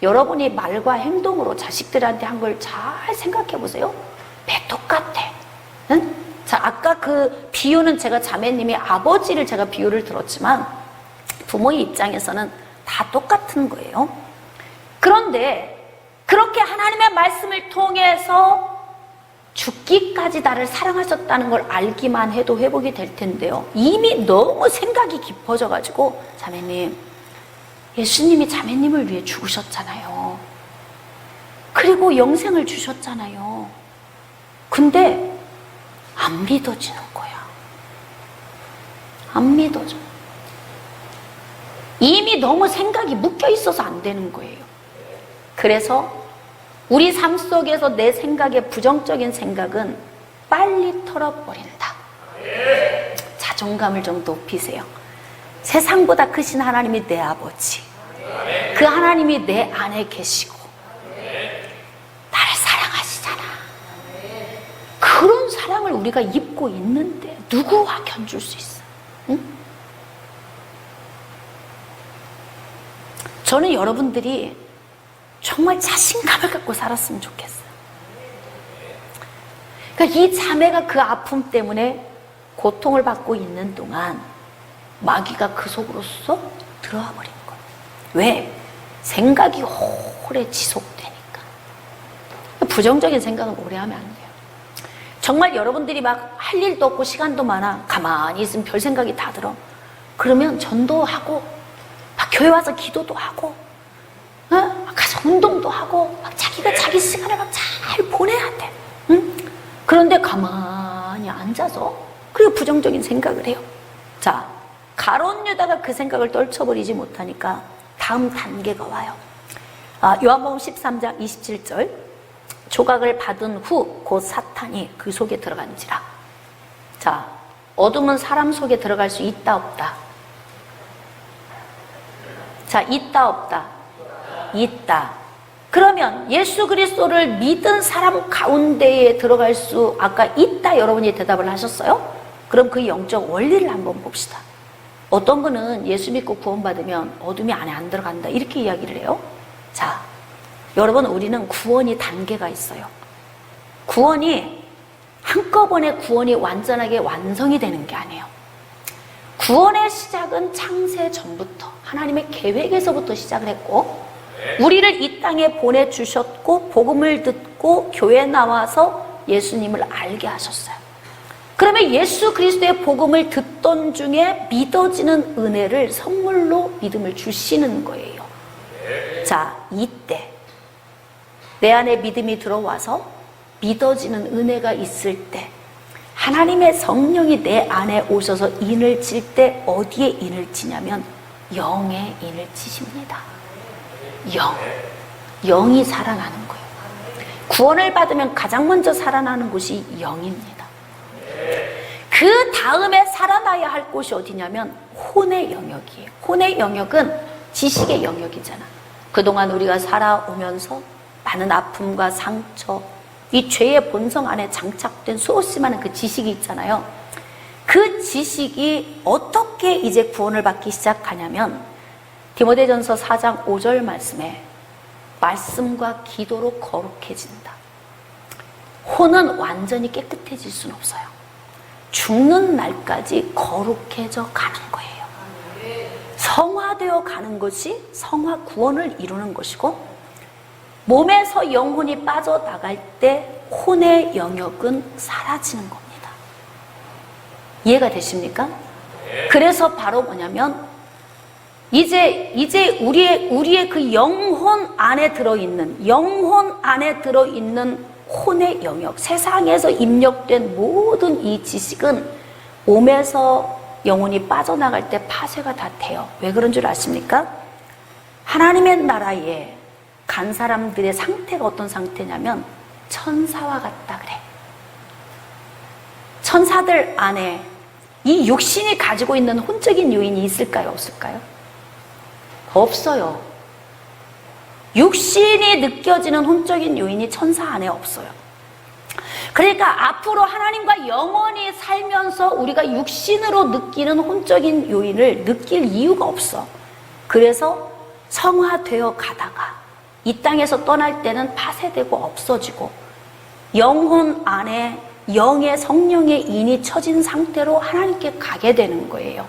여러분이 말과 행동으로 자식들한테 한 걸 잘 생각해 보세요. 왜 똑같아? 응? 자, 아까 그 비유는 제가 자매님이 아버지를 제가 비유를 들었지만 부모의 입장에서는 다 똑같은 거예요. 그런데 그렇게 하나님의 말씀을 통해서 죽기까지 나를 사랑하셨다는 걸 알기만 해도 회복이 될 텐데요. 이미 너무 생각이 깊어져 가지고 자매님, 예수님이 자매님을 위해 죽으셨잖아요. 그리고 영생을 주셨잖아요. 근데 안 믿어지는 거야. 안 믿어져. 이미 너무 생각이 묶여 있어서 안 되는 거예요. 그래서 우리 삶 속에서 내 생각의 부정적인 생각은 빨리 털어버린다. 자존감을 좀 높이세요. 세상보다 크신 하나님이 내 아버지, 그 하나님이 내 안에 계시고 나를 사랑하시잖아. 그런 사랑을 우리가 입고 있는데 누구와 견줄 수 있어? 응? 저는 여러분들이 정말 자신감을 갖고 살았으면 좋겠어요. 그러니까 이 자매가 그 아픔 때문에 고통을 받고 있는 동안 마귀가 그 속으로 쏙 들어와 버린 거예요. 왜? 생각이 오래 지속되니까. 부정적인 생각은 오래 하면 안 돼요. 정말 여러분들이 막 할 일도 없고 시간도 많아. 가만히 있으면 별 생각이 다 들어. 그러면 전도하고 막 교회 와서 기도도 하고 가서 운동도 하고 막 자기가 자기 시간을 막 잘 보내야 돼. 응? 그런데 가만히 앉아서 그리고 부정적인 생각을 해요. 자, 가룟 유다가 그 생각을 떨쳐버리지 못하니까 다음 단계가 와요. 요한복음 13장 27절, 조각을 받은 후 곧 사탄이 그 속에 들어간지라. 자, 어둠은 사람 속에 들어갈 수 있다 없다? 자, 있다 없다? 있다. 그러면 예수 그리스도를 믿은 사람 가운데에 들어갈 수 아까 있다 여러분이 대답을 하셨어요? 그럼 그 영적 원리를 한번 봅시다. 어떤 분은 예수 믿고 구원받으면 어둠이 안에 안 들어간다 이렇게 이야기를 해요. 자, 여러분, 우리는 구원이 단계가 있어요. 구원이 한꺼번에 구원이 완전하게 완성이 되는 게 아니에요. 구원의 시작은 창세 전부터 하나님의 계획에서부터 시작을 했고, 우리를 이 땅에 보내주셨고 복음을 듣고 교회에 나와서 예수님을 알게 하셨어요. 그러면 예수 그리스도의 복음을 듣던 중에 믿어지는 은혜를 선물로 믿음을 주시는 거예요. 자, 이때 내 안에 믿음이 들어와서 믿어지는 은혜가 있을 때 하나님의 성령이 내 안에 오셔서 인을 칠 때 어디에 인을 치냐면 영에 인을 치십니다. 영이 살아나는 거예요. 구원을 받으면 가장 먼저 살아나는 곳이 영입니다. 그 다음에 살아나야 할 곳이 어디냐면 혼의 영역이에요. 혼의 영역은 지식의 영역이잖아. 그동안 우리가 살아오면서 많은 아픔과 상처, 이 죄의 본성 안에 장착된 수없이 많은 그 지식이 있잖아요. 그 지식이 어떻게 이제 구원을 받기 시작하냐면 디모데전서 4장 5절 말씀에 말씀과 기도로 거룩해진다. 혼은 완전히 깨끗해질 수는 없어요. 죽는 날까지 거룩해져 가는 거예요. 성화되어 가는 것이 성화 구원을 이루는 것이고, 몸에서 영혼이 빠져나갈 때 혼의 영역은 사라지는 겁니다. 이해가 되십니까? 그래서 바로 뭐냐면 이제 우리의 그 영혼 안에 들어있는 혼의 영역, 세상에서 입력된 모든 이 지식은 몸에서 영혼이 빠져나갈 때 파쇄가 다 돼요. 왜 그런 줄 아십니까? 하나님의 나라에 간 사람들의 상태가 어떤 상태냐면 천사와 같다 그래. 천사들 안에 이 육신이 가지고 있는 혼적인 요인이 있을까요? 없을까요? 없어요. 육신이 느껴지는 혼적인 요인이 천사 안에 없어요. 그러니까 앞으로 하나님과 영원히 살면서 우리가 육신으로 느끼는 혼적인 요인을 느낄 이유가 없어. 그래서 성화되어 가다가 이 땅에서 떠날 때는 파쇄되고 없어지고 영혼 안에 영의 성령의 인이 처진 상태로 하나님께 가게 되는 거예요.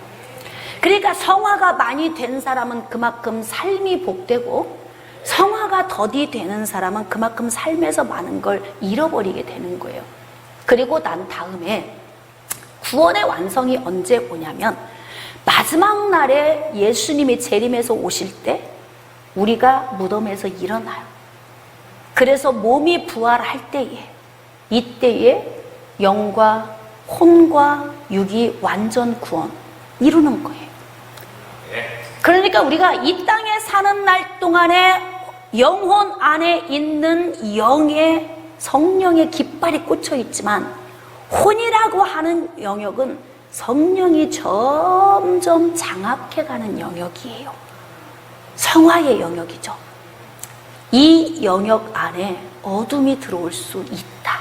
그러니까 성화가 많이 된 사람은 그만큼 삶이 복되고 성화가 더디 되는 사람은 그만큼 삶에서 많은 걸 잃어버리게 되는 거예요. 그리고 난 다음에 구원의 완성이 언제 오냐면 마지막 날에 예수님이 재림해서 오실 때 우리가 무덤에서 일어나요. 그래서 몸이 부활할 때에 이때에 영과 혼과 육이 완전 구원 이루는 거예요. 그러니까 우리가 이 땅에 사는 날 동안에 영혼 안에 있는 영의 성령의 깃발이 꽂혀 있지만 혼이라고 하는 영역은 성령이 점점 장악해가는 영역이에요. 성화의 영역이죠. 이 영역 안에 어둠이 들어올 수 있다.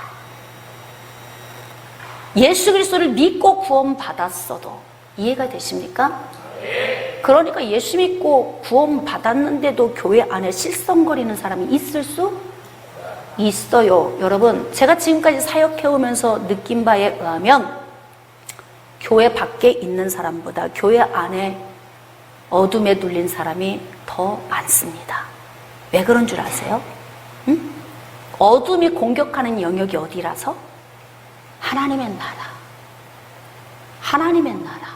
예수 그리스도를 믿고 구원받았어도 이해가 되십니까? 그러니까 예수 믿고 구원받았는데도 교회 안에 실성거리는 사람이 있을 수 있어요. 여러분, 제가 지금까지 사역해오면서 느낀 바에 의하면 교회 밖에 있는 사람보다 교회 안에 어둠에 눌린 사람이 더 많습니다. 왜 그런 줄 아세요? 응? 어둠이 공격하는 영역이 어디라서? 하나님의 나라. 하나님의 나라.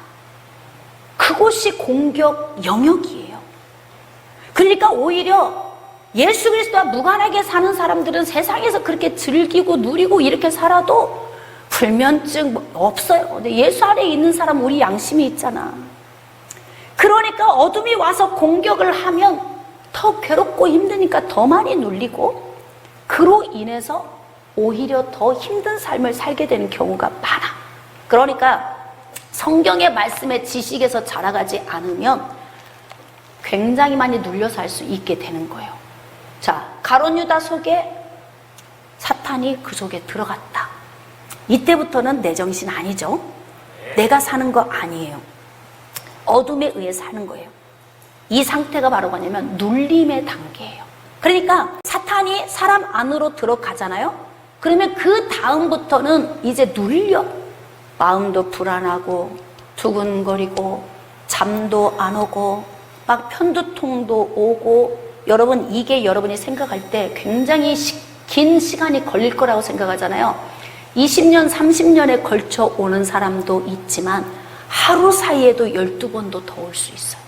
그곳이 공격 영역이에요. 그러니까 오히려 예수 그리스도와 무관하게 사는 사람들은 세상에서 그렇게 즐기고 누리고 이렇게 살아도 불면증 없어요. 근데 예수 안에 있는 사람 우리 양심이 있잖아. 그러니까 어둠이 와서 공격을 하면 더 괴롭고 힘드니까 더 많이 눌리고 그로 인해서 오히려 더 힘든 삶을 살게 되는 경우가 많아. 그러니까 성경의 말씀의 지식에서 자라가지 않으면 굉장히 많이 눌려 살 수 있게 되는 거예요. 자, 가룟 유다 속에 사탄이 그 속에 들어갔다. 이때부터는 내 정신 아니죠. 내가 사는 거 아니에요. 어둠에 의해 사는 거예요. 이 상태가 바로 뭐냐면 눌림의 단계예요. 그러니까 사탄이 사람 안으로 들어가잖아요. 그러면 그 다음부터는 이제 눌려. 마음도 불안하고 두근거리고 잠도 안 오고 막 편두통도 오고. 여러분, 이게 여러분이 생각할 때 굉장히 긴 시간이 걸릴 거라고 생각하잖아요. 20년, 30년에 걸쳐 오는 사람도 있지만 하루 사이에도 12번도 더 올 수 있어요.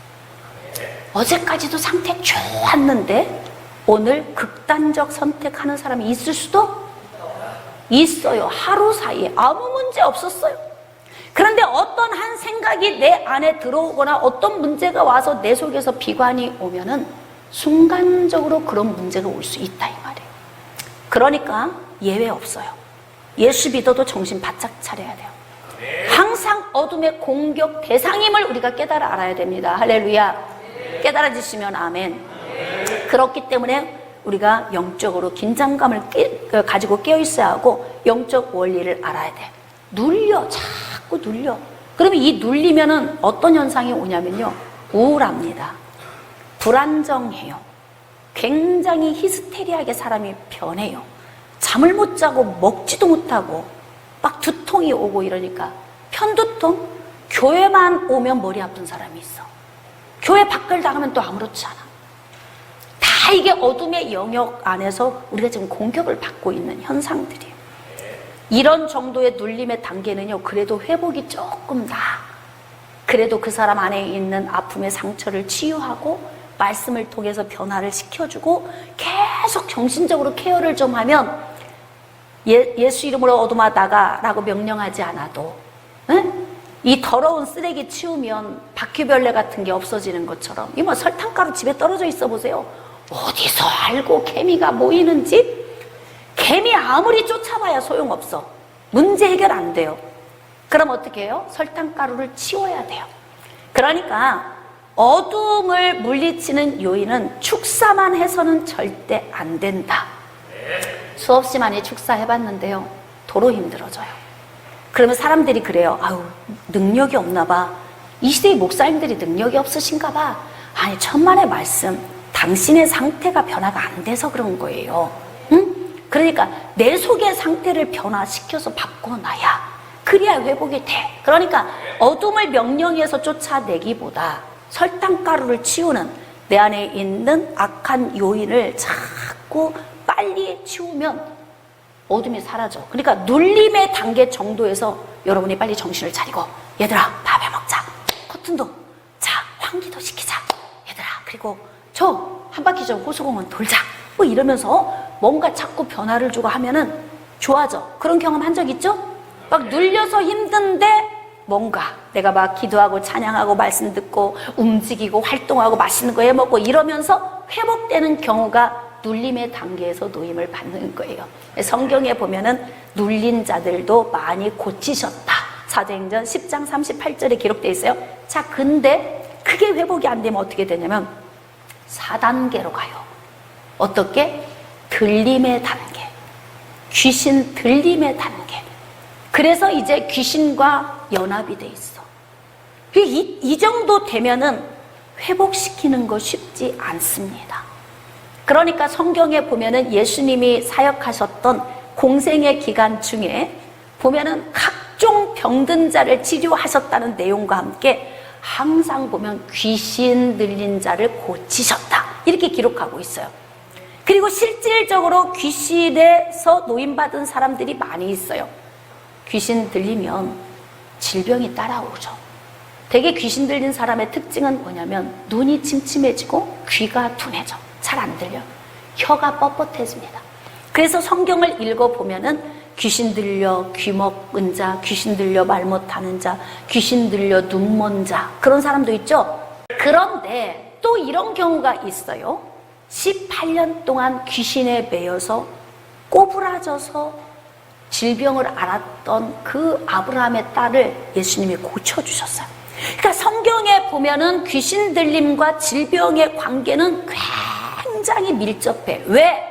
어제까지도 상태 좋았는데 오늘 극단적 선택하는 사람이 있을 수도 있어요. 하루 사이에 아무 문제 없었어요. 그런데 어떤 한 생각이 내 안에 들어오거나 어떤 문제가 와서 내 속에서 비관이 오면은 순간적으로 그런 문제가 올 수 있다 이 말이에요. 그러니까 예외 없어요. 예수 믿어도 정신 바짝 차려야 돼요. 항상 어둠의 공격 대상임을 우리가 깨달아 알아야 됩니다. 할렐루야. 깨달아지시면 아멘. 그렇기 때문에 우리가 영적으로 긴장감을 가지고 깨어 있어야 하고 영적 원리를 알아야 돼. 눌려, 자꾸 눌려. 그러면 이 눌리면은 어떤 현상이 오냐면요, 우울합니다. 불안정해요. 굉장히 히스테리하게 사람이 변해요. 잠을 못 자고 먹지도 못하고 막 두통이 오고 이러니까. 편두통? 교회만 오면 머리 아픈 사람이 있어. 교회 밖을 나가면 또 아무렇지 않아. 다 이게 어둠의 영역 안에서 우리가 지금 공격을 받고 있는 현상들이에요. 이런 정도의 눌림의 단계는요, 그래도 회복이 조금 나. 그래도 그 사람 안에 있는 아픔의 상처를 치유하고 말씀을 통해서 변화를 시켜주고 계속 정신적으로 케어를 좀 하면 예수 이름으로 어둠아 나가 라고 명령하지 않아도 이 더러운 쓰레기 치우면 바퀴벌레 같은 게 없어지는 것처럼. 이 뭐 설탕가루 집에 떨어져 있어 보세요. 어디서 알고 개미가 모이는지? 개미 아무리 쫓아봐야 소용없어. 문제 해결 안 돼요. 그럼 어떻게 해요? 설탕가루를 치워야 돼요. 그러니까 어둠을 물리치는 요인은 축사만 해서는 절대 안 된다. 수없이 많이 축사해봤는데요, 도로 힘들어져요. 그러면 사람들이 그래요. 아유, 능력이 없나 봐. 이 시대의 목사님들이 능력이 없으신가 봐. 아니, 천만의 말씀. 당신의 상태가 변화가 안 돼서 그런 거예요. 응? 그러니까 내 속의 상태를 변화시켜서 바꿔놔야 그래야 회복이 돼. 그러니까 어둠을 명령해서 쫓아내기보다 설탕가루를 치우는 내 안에 있는 악한 요인을 자꾸 빨리 치우면 어둠이 사라져. 그러니까 눌림의 단계 정도에서 여러분이 빨리 정신을 차리고, 얘들아 밥 해 먹자. 커튼도 자 환기도 시키자. 얘들아 그리고 저 한 바퀴 좀 호수공원 돌자. 뭐 이러면서 뭔가 자꾸 변화를 주고 하면은 좋아져. 그런 경험 한 적 있죠? 막 눌려서 힘든데 뭔가 내가 막 기도하고 찬양하고 말씀 듣고 움직이고 활동하고 맛있는 거 해먹고 이러면서 회복되는 경우가 눌림의 단계에서 노임을 받는 거예요. 성경에 보면은 눌린 자들도 많이 고치셨다. 사도행전 10장 38절에 기록되어 있어요. 자, 근데 크게 회복이 안 되면 어떻게 되냐면 4단계로 가요. 어떻게? 들림의 단계. 귀신 들림의 단계. 그래서 이제 귀신과 연합이 돼 있어. 이 정도 되면은 회복시키는 거 쉽지 않습니다. 그러니까 성경에 보면은 예수님이 사역하셨던 공생의 기간 중에 보면은 각종 병든 자를 치료하셨다는 내용과 함께 항상 보면 귀신 들린 자를 고치셨다. 이렇게 기록하고 있어요. 그리고 실질적으로 귀신에서 노임받은 사람들이 많이 있어요. 귀신 들리면 질병이 따라오죠. 되게 귀신 들린 사람의 특징은 뭐냐면 눈이 침침해지고 귀가 둔해져. 잘 안 들려. 혀가 뻣뻣해집니다. 그래서 성경을 읽어보면은 귀신 들려 귀 먹은 자, 귀신 들려 말 못하는 자, 귀신 들려 눈 먼 자, 그런 사람도 있죠. 그런데 또 이런 경우가 있어요. 18년 동안 귀신에 매여서 꼬부라져서 질병을 앓았던 그 아브라함의 딸을 예수님이 고쳐주셨어요. 그러니까 성경에 보면은 귀신 들림과 질병의 관계는 굉장히 밀접해. 왜?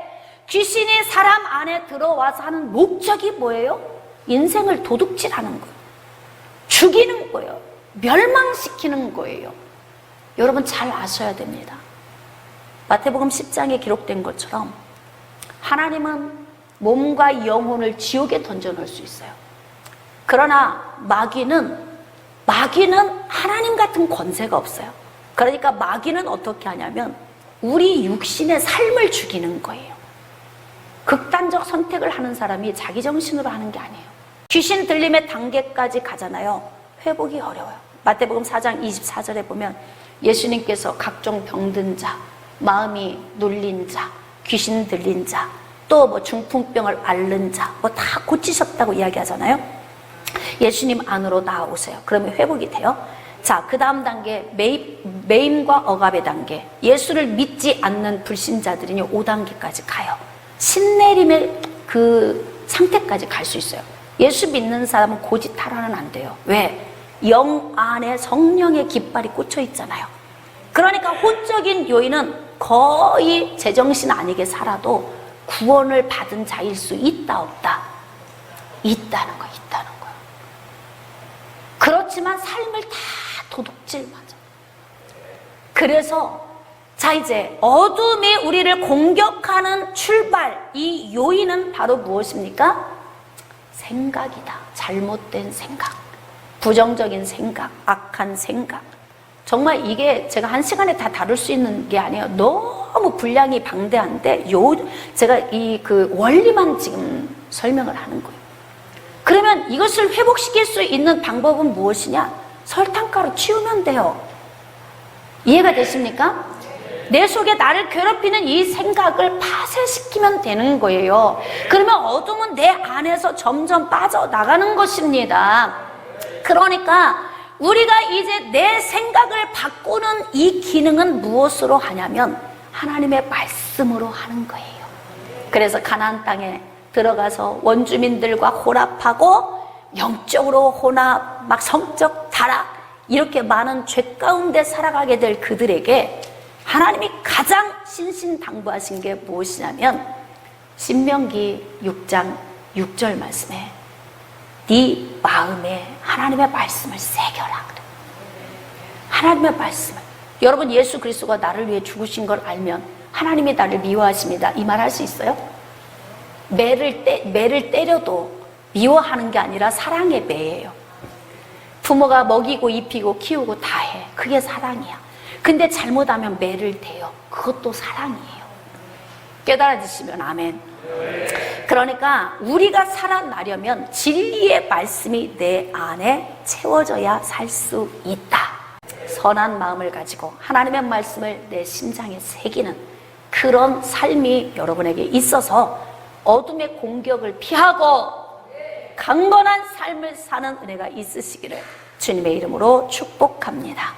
귀신이 사람 안에 들어와서 하는 목적이 뭐예요? 인생을 도둑질하는 거예요. 죽이는 거예요. 멸망시키는 거예요. 여러분 잘 아셔야 됩니다. 마태복음 10장에 기록된 것처럼 하나님은 몸과 영혼을 지옥에 던져놓을 수 있어요. 그러나 마귀는 하나님 같은 권세가 없어요. 그러니까 마귀는 어떻게 하냐면 우리 육신의 삶을 죽이는 거예요. 극단적 선택을 하는 사람이 자기 정신으로 하는 게 아니에요. 귀신 들림의 단계까지 가잖아요. 회복이 어려워요. 마태복음 4장 24절에 보면 예수님께서 각종 병든 자, 마음이 눌린 자, 귀신 들린 자, 또 뭐 중풍병을 앓는 자, 뭐 다 고치셨다고 이야기하잖아요. 예수님 안으로 나오세요. 그러면 회복이 돼요. 자, 그 다음 단계 매임과 억압의 단계. 예수를 믿지 않는 불신자들이 5단계까지 가요. 신내림의 그 상태까지 갈 수 있어요. 예수 믿는 사람은 고지탈환은 안 돼요. 왜? 영 안에 성령의 깃발이 꽂혀 있잖아요. 그러니까 혼적인 요인은 거의 제정신 아니게 살아도 구원을 받은 자일 수 있다 없다? 있다는 거예요. 그렇지만 삶을 다 도둑질 맞아. 그래서 자, 이제 어둠이 우리를 공격하는 출발, 이 요인은 바로 무엇입니까? 생각이다. 잘못된 생각, 부정적인 생각, 악한 생각. 정말 이게 제가 한 시간에 다 다룰 수 있는 게 아니에요. 너무 분량이 방대한데 제가 그 원리만 지금 설명을 하는 거예요. 그러면 이것을 회복시킬 수 있는 방법은 무엇이냐? 설탕가루 치우면 돼요. 이해가 되십니까? 내 속에 나를 괴롭히는 이 생각을 파쇄시키면 되는 거예요. 그러면 어둠은 내 안에서 점점 빠져나가는 것입니다. 그러니까 우리가 이제 내 생각을 바꾸는 이 기능은 무엇으로 하냐면 하나님의 말씀으로 하는 거예요. 그래서 가나안 땅에 들어가서 원주민들과 혼합하고 영적으로 혼합, 막 성적 타락, 이렇게 많은 죄 가운데 살아가게 될 그들에게 하나님이 가장 신신당부하신 게 무엇이냐면 신명기 6장 6절 말씀에 네 마음에 하나님의 말씀을 새겨라 그래. 하나님의 말씀을. 여러분, 예수 그리스도가 나를 위해 죽으신 걸 알면 하나님이 나를 미워하십니다, 이 말 할 수 있어요? 매를 때려도 미워하는 게 아니라 사랑의 매예요. 부모가 먹이고 입히고 키우고 다 해. 그게 사랑이야. 근데 잘못하면 매를 대요. 그것도 사랑이에요. 깨달아지시면 아멘. 그러니까 우리가 살아나려면 진리의 말씀이 내 안에 채워져야 살 수 있다. 선한 마음을 가지고 하나님의 말씀을 내 심장에 새기는 그런 삶이 여러분에게 있어서 어둠의 공격을 피하고 강건한 삶을 사는 은혜가 있으시기를 주님의 이름으로 축복합니다.